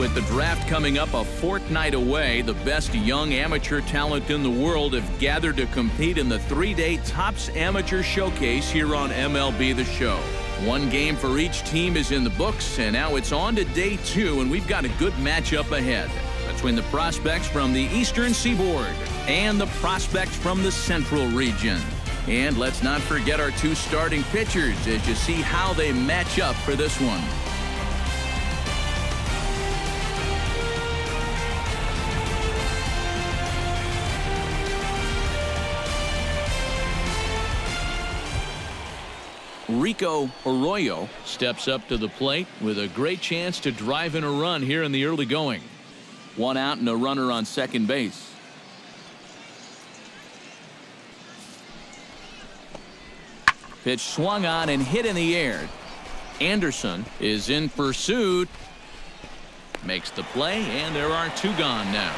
with the draft coming up a fortnight away, the best young amateur talent in the world have gathered to compete in the 3-day Topps Amateur Showcase here on MLB The Show. One game for each team is in the books, and now it's on to day 2, and we've got a good matchup ahead between the prospects from the Eastern Seaboard and the prospects from the Central region. And let's not forget our 2 starting pitchers as you see how they match up for this one. Rico Arroyo steps up to the plate with a great chance to drive in a run here in the early going. 1 out and a runner on second base. Pitch swung on and hit in the air. Anderson is in pursuit. Makes the play, and there are 2 gone now.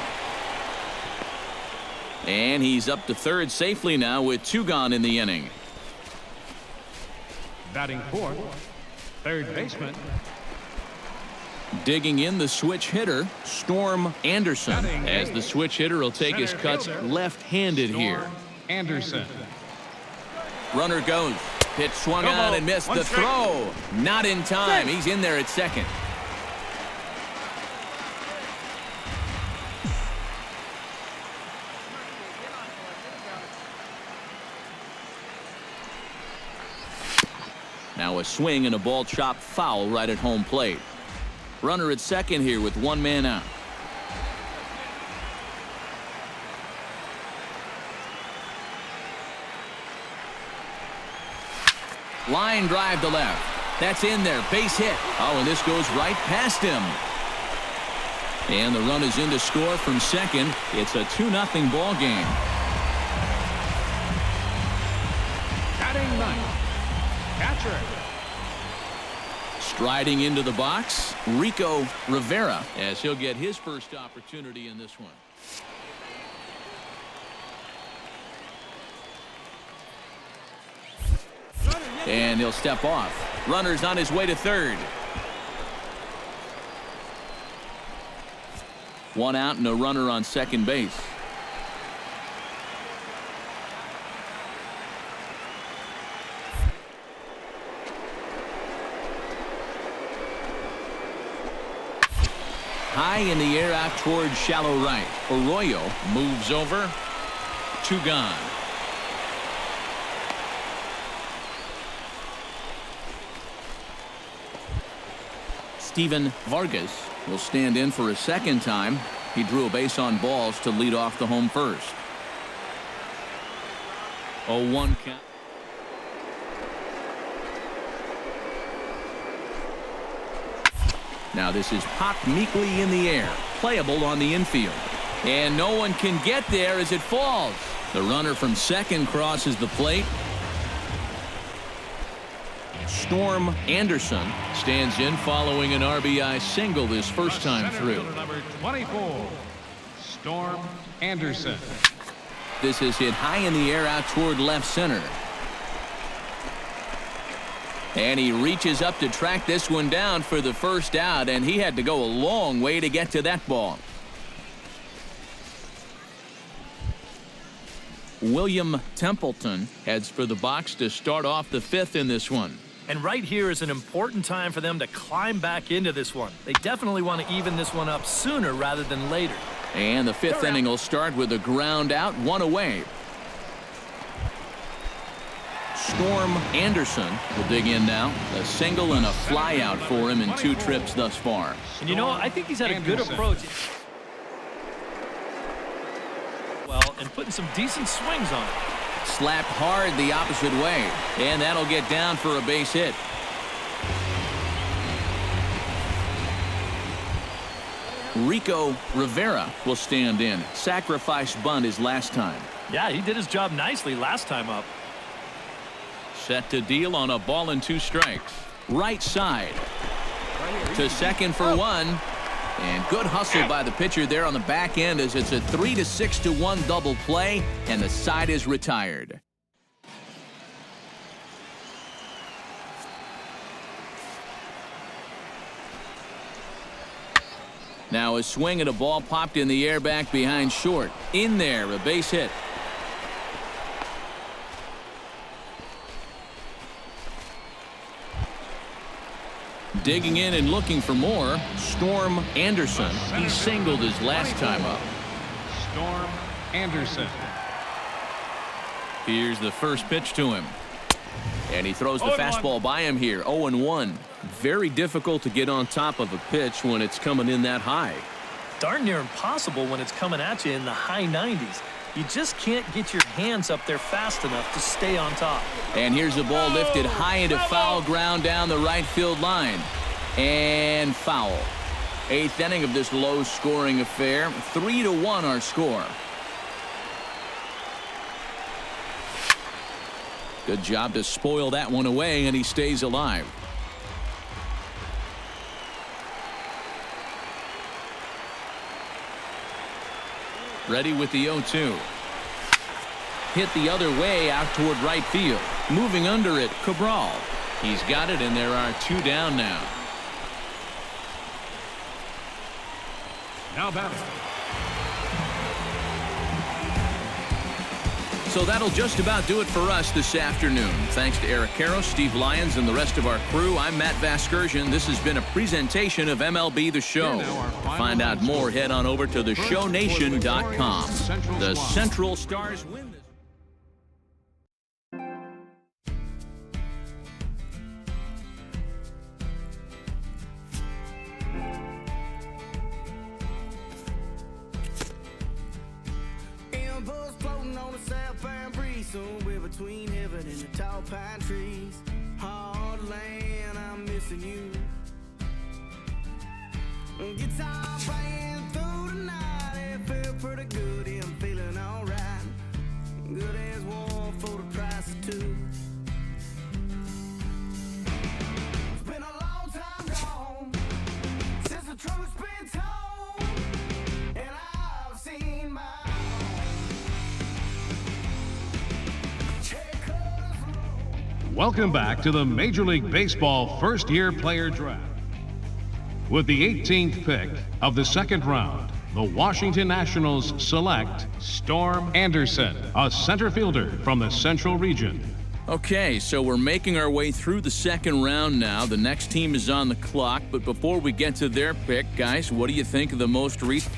And he's up to third safely now with 2 gone in the inning. Batting fourth, third baseman. Digging in the switch hitter, Storm Anderson, as the switch hitter will take his cuts left-handed here. Anderson. Runner goes. Pitch swung on and missed the throw. Not in time. He's in there at second. Now a swing and a ball chopped foul right at home plate. Runner at second here with 1 man out. Line drive to left. That's in there. Base hit. Oh, and this goes right past him. And the run is in to score from second. It's a 2-0 ball game. Batting ninth, catcher. Striding into the box, Rico Rivera, as he'll get his first opportunity in this one. And he'll step off. Runner's on his way to third. 1 out and a runner on second base. High in the air out towards shallow right. Arroyo moves over. 2 gone. Steven Vargas will stand in for a second time. He drew a base on balls to lead off the home first. 0-1 count. Now this is popped meekly in the air. Playable on the infield. And no one can get there as it falls. The runner from second crosses the plate. Storm Anderson stands in following an RBI single this first time through. Number 24, Storm Anderson. This is hit high in the air out toward left center. And he reaches up to track this one down for the first out, and he had to go a long way to get to that ball. William Templeton heads for the box to start off the 5th in this one. And right here is an important time for them to climb back into this one. They definitely want to even this one up sooner rather than later. And the 5th inning will start with a ground out, 1 away. Storm Anderson will dig in now. A single and a fly out for him in 2 trips thus far. And you know, I think he's had a good approach. Well, and putting some decent swings on it. Slapped hard the opposite way. And that'll get down for a base hit. Rico Rivera will stand in. Sacrifice bunt his last time. Yeah, he did his job nicely last time up. Set to deal on a ball and 2 strikes. Right side. To second for 1. And good hustle by the pitcher there on the back end as it's a 3-6-1 double play, and the side is retired. Now a swing and a ball popped in the air back behind short. In there, a base hit. Digging in and looking for more, Storm Anderson. He singled his last time up. Storm Anderson. Here's the first pitch to him. And he throws the fastball by him here. 0-1. Very difficult to get on top of a pitch when it's coming in that high. Darn near impossible when it's coming at you in the high 90s. You just can't get your hands up there fast enough to stay on top. And here's a ball lifted high into foul ground down the right field line. And foul. 8th inning of this low-scoring affair. 3-1 our score. Good job to spoil that one away, and he stays alive. Ready with the 0-2. Hit the other way out toward right field. Moving under it, Cabral. He's got it, and there are 2 down now. Now batting. So that'll just about do it for us this afternoon. Thanks to Eric Karros, Steve Lyons, and the rest of our crew. I'm Matt Vasgersian. This has been a presentation of MLB The Show. To find out more, head on over to theshownation.com. The Central Stars win this. Somewhere between heaven and the tall pine trees, hard land, I'm missing you. Guitar playing through the night, it felt pretty good, I'm feeling alright. Good as one for the price of 2. It's been a long time gone since the truth's been told, and I've seen my Welcome back to the Major League Baseball first-year player draft. With the 18th pick of the second round, the Washington Nationals select Storm Anderson, a center fielder from the Central Region. Okay, so we're making our way through the second round now. The next team is on the clock, but before we get to their pick, guys, what do you think of the most recent?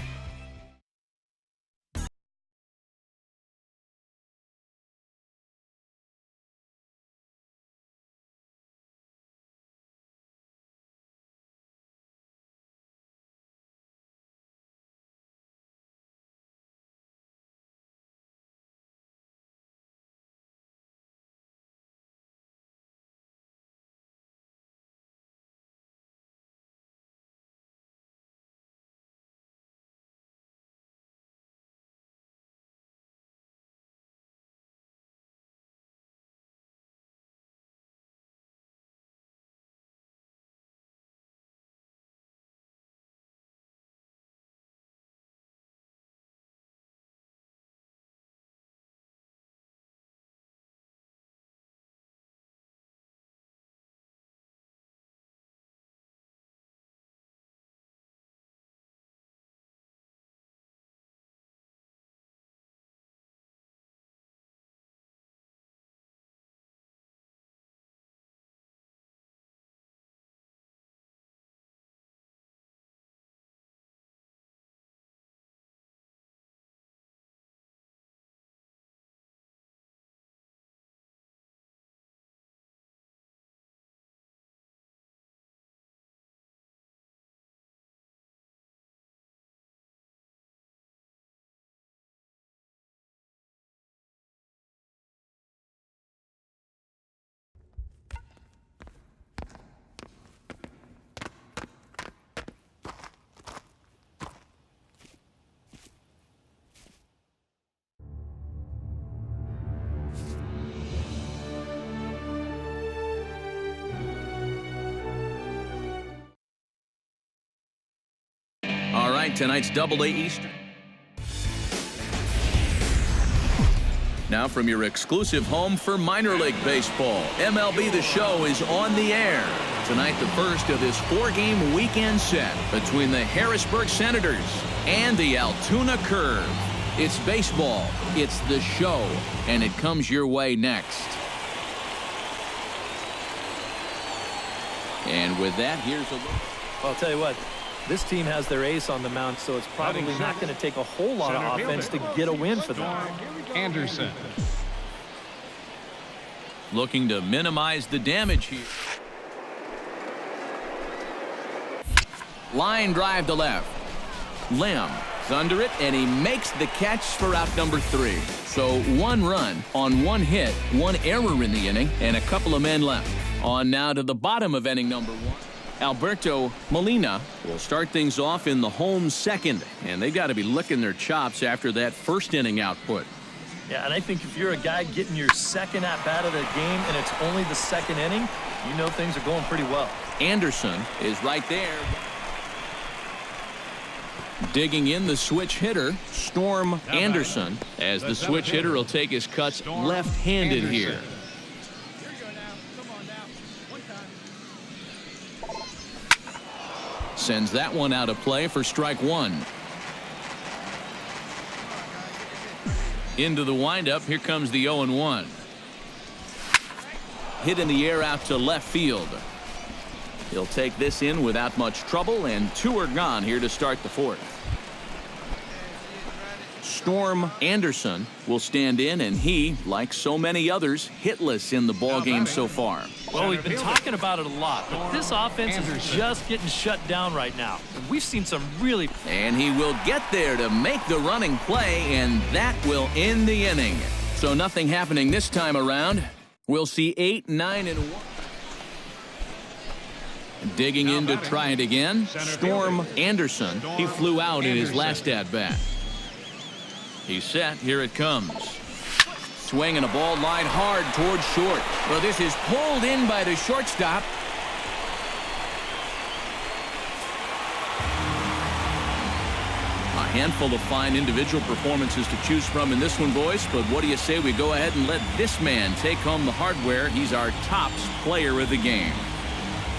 All right, tonight's Double-A Eastern. Now from your exclusive home for minor league baseball, MLB The Show is on the air. Tonight, the first of this 4-game weekend set between the Harrisburg Senators and the Altoona Curve. It's baseball, it's the show, and it comes your way next. And with that, here's a look. Well, I'll tell you what, this team has their ace on the mound, so it's probably not going to take a whole lot of offense to get a win for them. Anderson. Looking to minimize the damage here. Line drive to left. Lamb is under it, and he makes the catch for out number 3. So 1 run on 1 hit, 1 error in the inning, and a couple of men left. On now to the bottom of inning number 1. Alberto Molina will start things off in the home second, and they've got to be licking their chops after that first inning output. Yeah, and I think if you're a guy getting your second at-bat of the game and it's only the second inning, you know things are going pretty well. Anderson is right there. Digging in the switch hitter, Storm Anderson, as the switch hitter will take his cuts left-handed here. Sends that one out of play for strike 1. Into the windup, here comes the 0-1. Hit in the air out to left field. He'll take this in without much trouble, and 2 are gone here to start the 4th. Storm Anderson will stand in, and he, like so many others, hitless in the ballgame so far. Well, we've been talking about it a lot, but this offense is just getting shut down right now. And we've seen some really... And he will get there to make the running play, and that will end the inning. So nothing happening this time around. We'll see 8, 9, and 1. Digging in to try it again, Storm Anderson. He flew out in his last at-bat. He's set. Here it comes. Swinging a ball line hard towards short. Well, this is pulled in by the shortstop. A handful of fine individual performances to choose from in this one, boys. But what do you say we go ahead and let this man take home the hardware? He's our tops player of the game.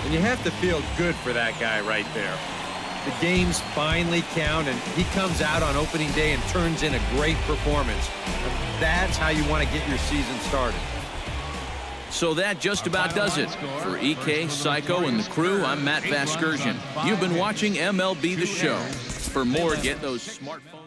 And you have to feel good for that guy right there. The games finally count, and he comes out on opening day and turns in a great performance. That's how you want to get your season started. So that just about does it. For EK, Psycho, and the crew, I'm Matt Vasgersian. You've been watching MLB The Show. For more, get those smartphones.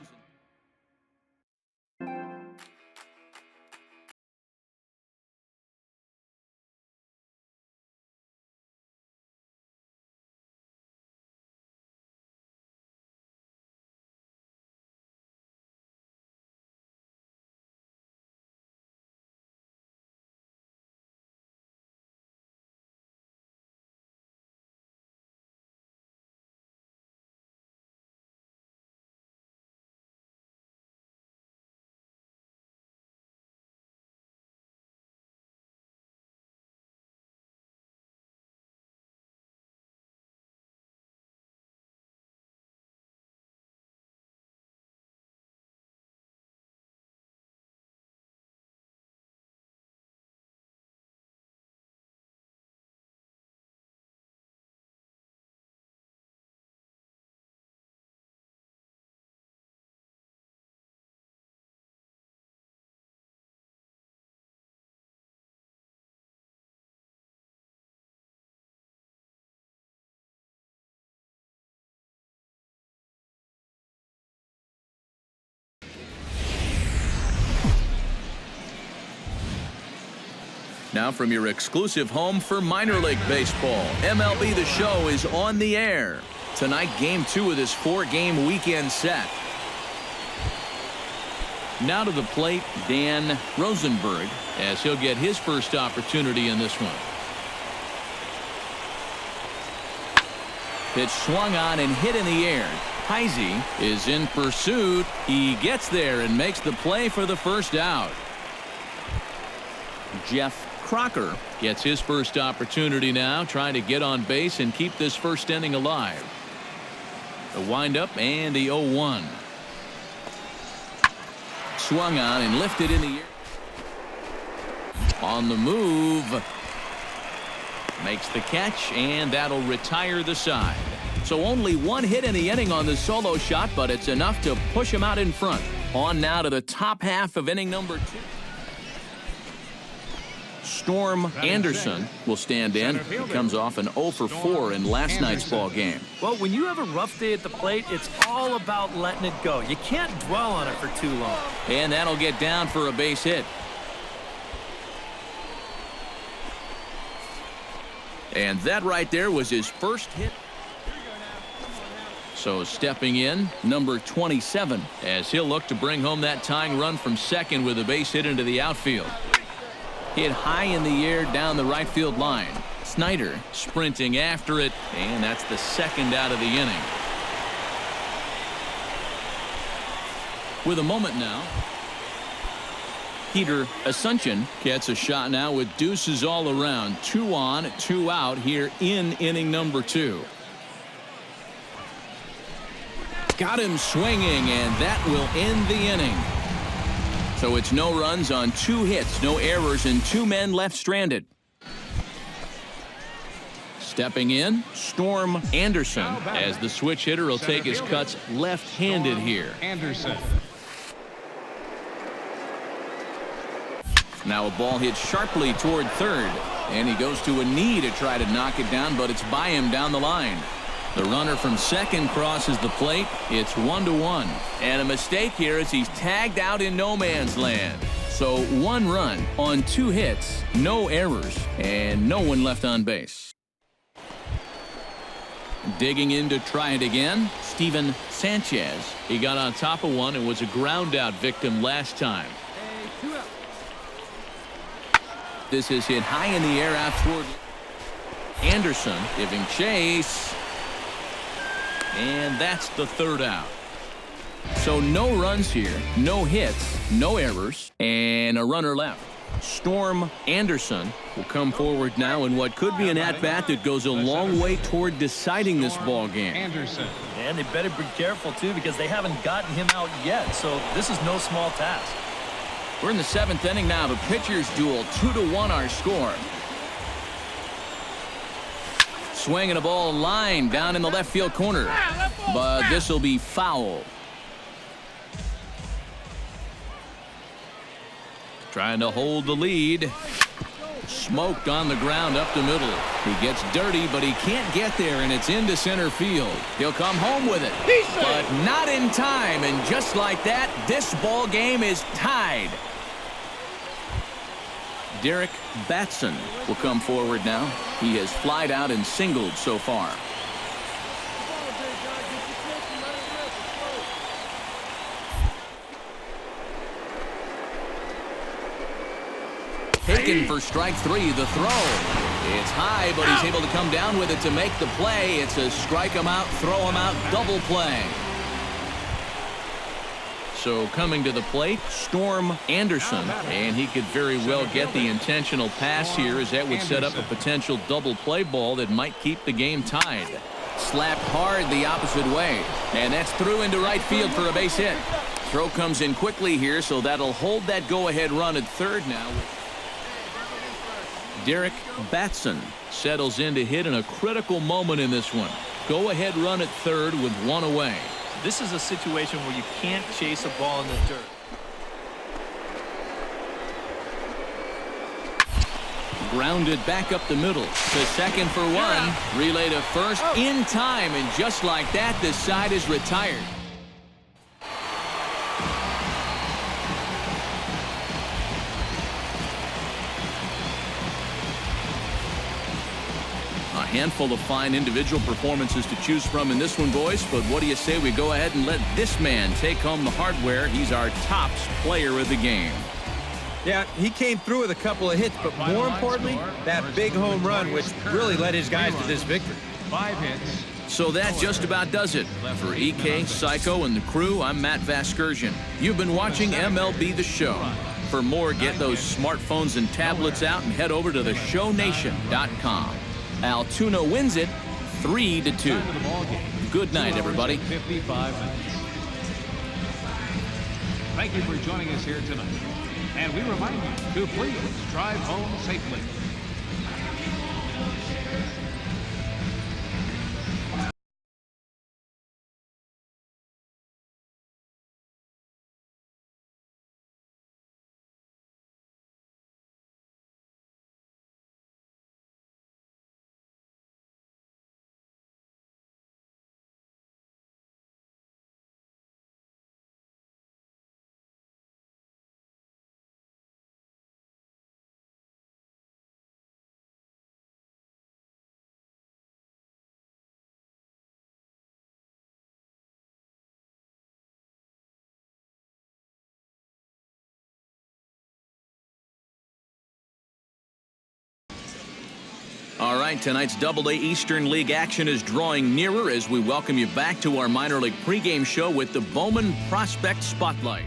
Now from your exclusive home for minor league baseball, MLB The Show is on the air. Tonight, Game 2 of this 4-game weekend set. Now to the plate, Dan Rosenberg, as he'll get his first opportunity in this one. Pitch swung on and hit in the air. Heisey is in pursuit. He gets there and makes the play for the first out. Jeff Crocker gets his first opportunity now, trying to get on base and keep this first inning alive. The windup and the 0-1. Swung on and lifted in the air. On the move. Makes the catch, and that'll retire the side. So only one hit in the inning on the solo shot, but it's enough to push him out in front. On now to the top half of inning number 2. Storm Anderson will stand in. He comes off an 0 for 4 in last night's ball game. Well, when you have a rough day at the plate, it's all about letting it go. You can't dwell on it for too long. And that'll get down for a base hit. And that right there was his first hit. So stepping in, number 27, as he'll look to bring home that tying run from second with a base hit into the outfield. Hit high in the air down the right field line. Snyder sprinting after it, and that's the second out of the inning. With a moment now, Peter Asuncion gets a shot now with deuces all around. 2 on, 2 out here in inning number 2. Got him swinging, and that will end the inning. So it's no runs on 2 hits, no errors, and 2 men left stranded. Stepping in, Storm Anderson, as the switch hitter will take his cuts left-handed here. Anderson. Now a ball hit sharply toward third, and he goes to a knee to try to knock it down, but it's by him down the line. The runner from second crosses the plate. It's 1-1. And a mistake here as he's tagged out in no man's land. So 1 run on 2 hits, no errors, and no one left on base. Digging in to try it again, Steven Sanchez. He got on top of one and was a ground out victim last time. This is hit high in the air out toward Anderson, giving chase. And that's the 3rd out. So no runs here, no hits, no errors, and a runner left. Storm Anderson will come forward now in what could be an at-bat that goes a long way toward deciding this ball game. Anderson. And they better be careful, too, because they haven't gotten him out yet. So this is no small task. We're in the 7th inning now. The pitchers duel, 2-1 our score. Swinging a ball line down in the left field corner, but this will be foul. Trying to hold the lead. Smoked on the ground up the middle. He gets dirty, but he can't get there, and it's into center field. He'll come home with it, but not in time, and just like that, this ball game is tied. Derek Batson will come forward now. He has flied out and singled so far. Taken for strike 3, the throw. It's high, but he's able to come down with it to make the play. It's a strike him out, throw him out, double play. So coming to the plate, Storm Anderson, and he could very well get the intentional pass here, as that would set up a potential double play ball that might keep the game tied. Slapped hard the opposite way, and that's through into right field for a base hit. Throw comes in quickly here, so that'll hold that go-ahead run at third now. Derek Batson settles in to hit in a critical moment in this one. Go-ahead run at third with 1 away. This is a situation where you can't chase a ball in the dirt. Grounded back up the middle to second for 1. Relay to first in time, and just like that, this side is retired. A handful of fine individual performances to choose from in this one, boys, but what do you say we go ahead and let this man take home the hardware? He's our tops player of the game. Yeah, he came through with a couple of hits, but more importantly, that big home run, which really led his guys to this victory. 5 hits. So that just about does it. For EK, Psycho, and the crew, I'm Matt Vasgersian. You've been watching MLB The Show. For more, get those smartphones and tablets out and head over to theshownation.com. Altoona wins it 3-2. Good night, everybody. 55 minutes. Thank you for joining us here tonight. And we remind you to please drive home safely. All right, tonight's Double-A Eastern League action is drawing nearer as we welcome you back to our minor league pregame show with the Bowman Prospect Spotlight.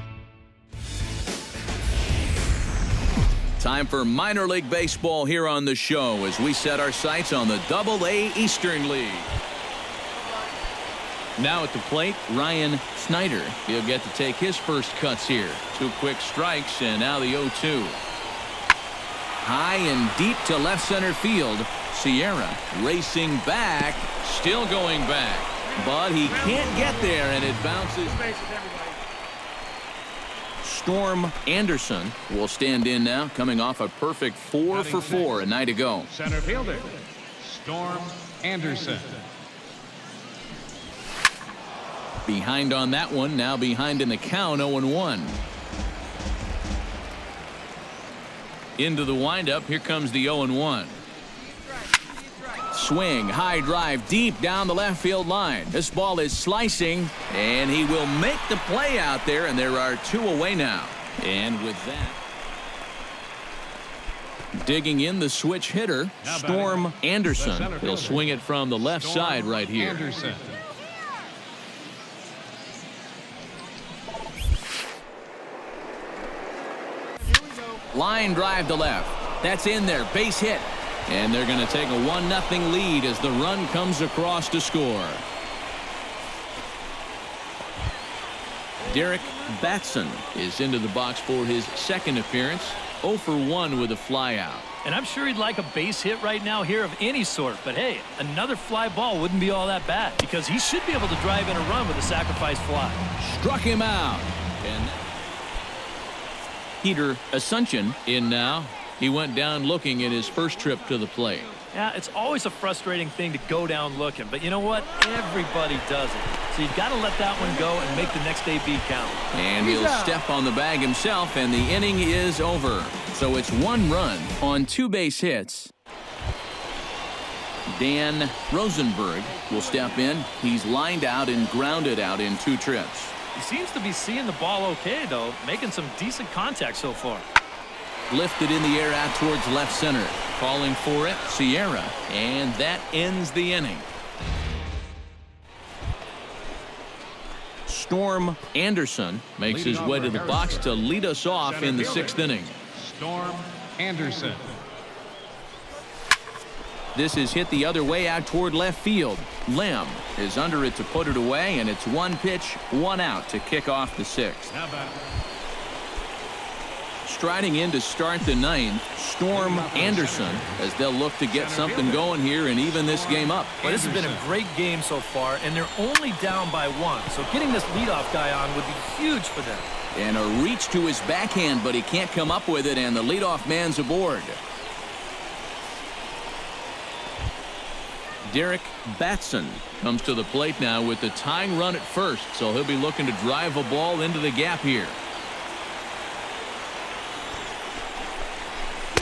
Time for minor league baseball here on the show as we set our sights on the Double-A Eastern League. Now at the plate, Ryan Snyder. He'll get to take his first cuts here. 2 quick strikes, and now the 0-2. High and deep to left center field. Sierra racing back, still going back, but he can't get there, and it bounces. Storm Anderson will stand in now, coming off a perfect 4 for 4 a night ago. Center fielder, Storm Anderson. Behind on that one, now behind in the count, 0-1. Into the windup, here comes the 0-1. Swing, high drive, deep down the left field line. This ball is slicing, and he will make the play out there, and there are 2 away now. And with that, digging in the switch hitter, Storm Anderson. He'll swing it from the left side right here. Anderson. Line drive to left. That's in there. Base hit. And they're going to take a 1-0 lead as the run comes across to score. Derek Batson is into the box for his second appearance. 0 for 1 with a flyout. And I'm sure he'd like a base hit right now here of any sort. But hey, another fly ball wouldn't be all that bad because he should be able to drive in a run with a sacrifice fly. Struck him out. And Peter Asuncion in now. He went down looking at his first trip to the plate. Yeah, it's always a frustrating thing to go down looking, but you know what? Everybody does it. So you've got to let that one go and make the next AB count. And he'll step on the bag himself, and the inning is over. So it's 1 run on 2 base hits. Dan Rosenberg will step in. He's lined out and grounded out in 2 trips. He seems to be seeing the ball okay, though, making some decent contact so far. Lifted in the air out towards left center. Calling for it, Sierra. And that ends the inning. Storm Anderson makes his way to the box to lead us off in the 6th inning. Storm Anderson. This is hit the other way out toward left field. Lim is under it to put it away, and it's 1 pitch, 1 out to kick off the 6th. Striding in to start the 9th, Storm Anderson, as they'll look to get something going here and even this game up. Well, this has been a great game so far, and they're only down by 1. So getting this leadoff guy on would be huge for them. And a reach to his backhand, but he can't come up with it, and the leadoff man's aboard. Derek Batson comes to the plate now with the tying run at first, so he'll be looking to drive a ball into the gap here.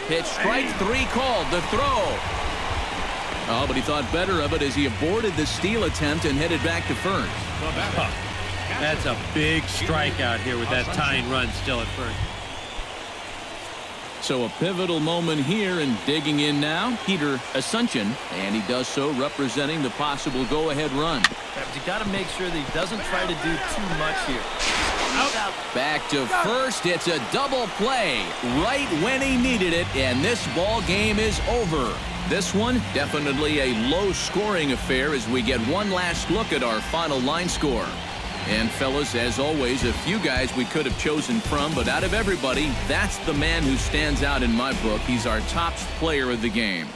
Pitch, strike 3 called, the throw. Oh, but he thought better of it as he aborted the steal attempt and headed back to first. That's a big strikeout here with that tying run still at first. So a pivotal moment here, and digging in now, Peter Asuncion, and he does so representing the possible go-ahead run. But you got to make sure that he doesn't try to do too much here. Out. Back to first. It's a double play right when he needed it, and this ball game is over. This one definitely a low-scoring affair as we get one last look at our final line score. And fellas, as always, a few guys we could have chosen from, but out of everybody, that's the man who stands out in my book. He's our top player of the game.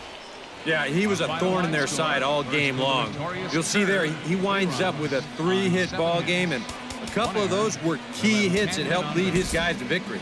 Yeah, he was a thorn in their side all game long. You'll see there, he winds up with a 3-hit ball game, and a couple of those were key hits that helped lead his guys to victory.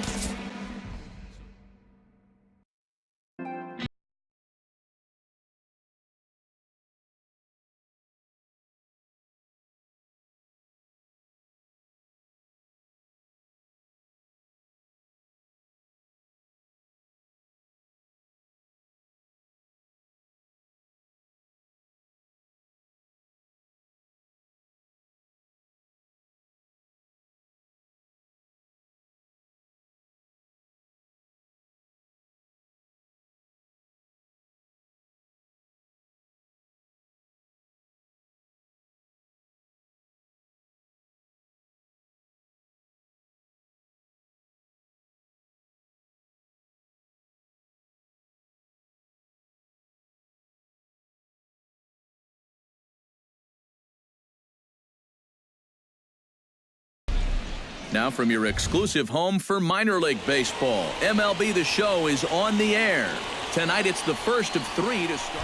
Now from your exclusive home for minor league baseball, MLB The Show is on the air. Tonight it's the first of 3 to start.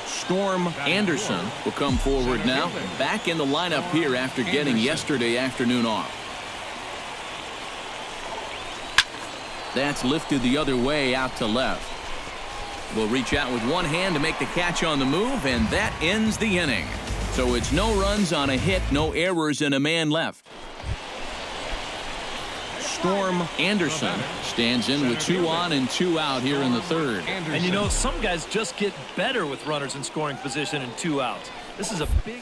Storm Anderson will come forward now, back in the lineup here after getting yesterday afternoon off. That's lifted the other way out to left. Will reach out with one hand to make the catch on the move, and that ends the inning. So it's no runs on a hit, no errors, and a man left. Storm Anderson stands in with 2 on and 2 out here in the third. And you know, some guys just get better with runners in scoring position and 2 outs. This is a big...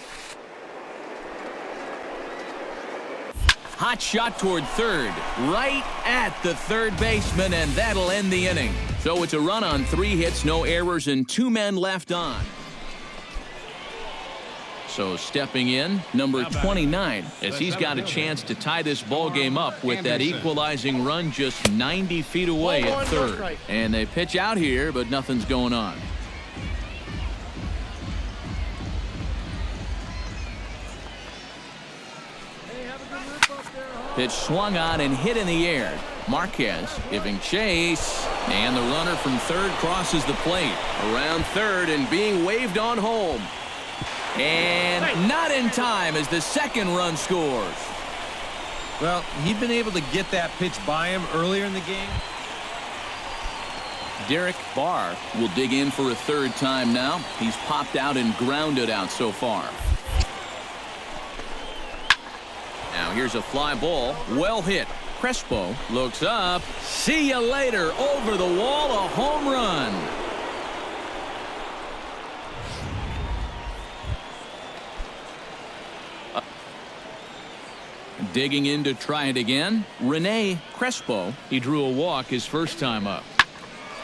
Hot shot toward third, right at the third baseman, and that'll end the inning. So it's a run on 3 hits, no errors, and 2 men left on. So stepping in, number 29, as he's got a chance to tie this ball game up with that equalizing run just 90 feet away at third. And they pitch out here, but nothing's going on. Pitch swung on and hit in the air. Marquez giving chase, and the runner from third crosses the plate. Around third and being waved on home. And not in time as the second run scores. Well, he'd been able to get that pitch by him earlier in the game. Derek Barr will dig in for a third time now. He's popped out and grounded out so far. Now here's a fly ball, well hit. Crespo looks up. See you later. Over the wall, a home run. Digging in to try it again, Rene Crespo. He drew a walk his first time up.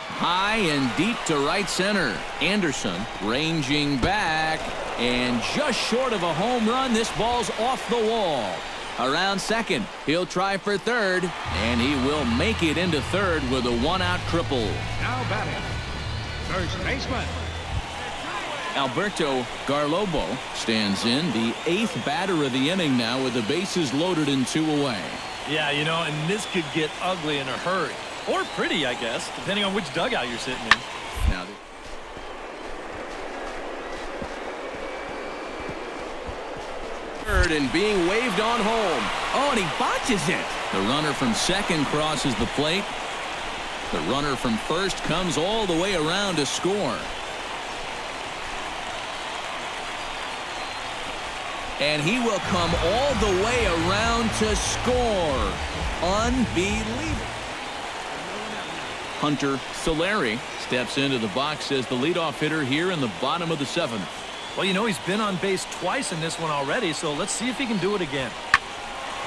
High and deep to right center. Anderson ranging back, and just short of a home run. This ball's off the wall. Around second, he'll try for third, and he will make it into third with a 1-out triple. Now batting, first baseman Alberto Garlobo stands in, the 8th batter of the inning now with the bases loaded and 2 away. Yeah, you know, and this could get ugly in a hurry. Or pretty, I guess, depending on which dugout you're sitting in. Now third and being waved on home. Oh, and he botches it. The runner from second crosses the plate. The runner from first comes all the way around to score. And he will come all the way around to score. Unbelievable. Hunter Solari steps into the box as the leadoff hitter here in the bottom of the 7th. Well, you know, he's been on base twice in this one already, so let's see if he can do it again.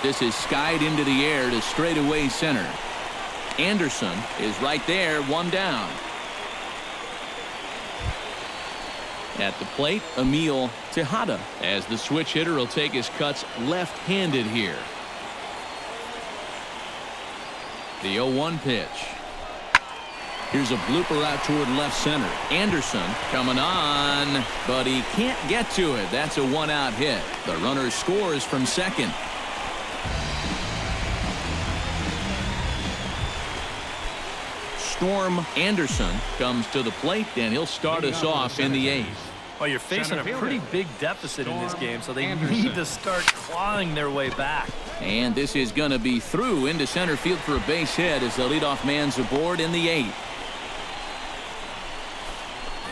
This is skied into the air to straightaway center. Anderson is right there, 1 down. At the plate, Emil Tejada, as the switch hitter will take his cuts left-handed here. The 0-1 pitch. Here's a blooper out toward left center. Anderson coming on, but he can't get to it. That's a 1-out hit. The runner scores from second. Storm Anderson comes to the plate, and he'll start us off in the 8th. Well, you're facing a pretty big deficit in this game, so they need to start clawing their way back. And this is going to be through into center field for a base hit as the leadoff man's aboard in the 8th.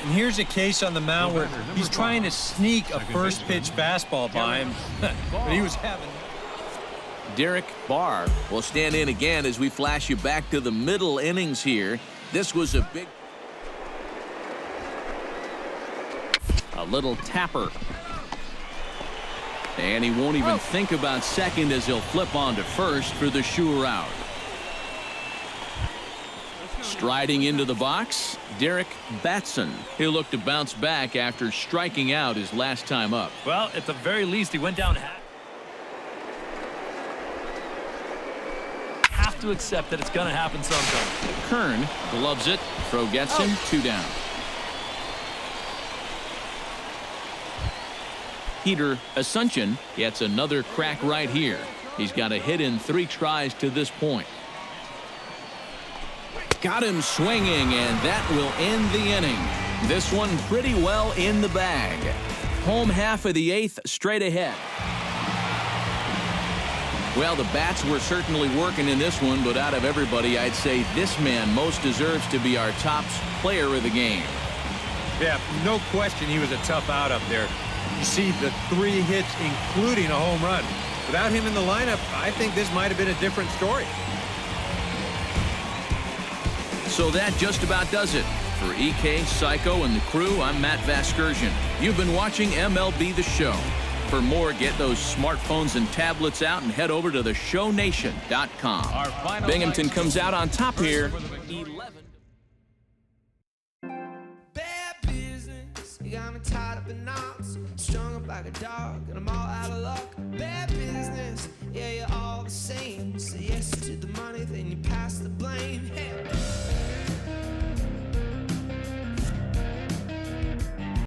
And here's a case on the mound where he's trying to sneak a first pitch fastball by him, but he was having... Derek Barr will stand in again as we flash you back to the middle innings here. This was a big... A little tapper. And he won't even think about second as he'll flip on to first for the sure out. Striding into the box, Derek Batson. He'll look to bounce back after striking out his last time up. Well, at the very least, he went down half. Have to accept that it's going to happen sometime. Kern gloves it. Throw gets him. 2 down. Peter Asuncion gets another crack right here. He's got a hit in 3 tries to this point. Got him swinging, and that will end the inning. This one pretty well in the bag. Home half of the 8th straight ahead. Well, the bats were certainly working in this one, but out of everybody, I'd say this man most deserves to be our top player of the game. Yeah, no question he was a tough out up there. You see the 3 hits, including a home run. Without him in the lineup, I think this might have been a different story. So that just about does it. For EK, Psycho, and the crew, I'm Matt Vasgersian. You've been watching MLB The Show. For more, get those smartphones and tablets out and head over to theshownation.com. Binghamton comes out on top here. 11. Bad business, you got me tied up in knots, strung up like a dog, and I'm all out of luck. Bad business, yeah, you're all the same. Say yes to the money, then you pass the blame. Hey.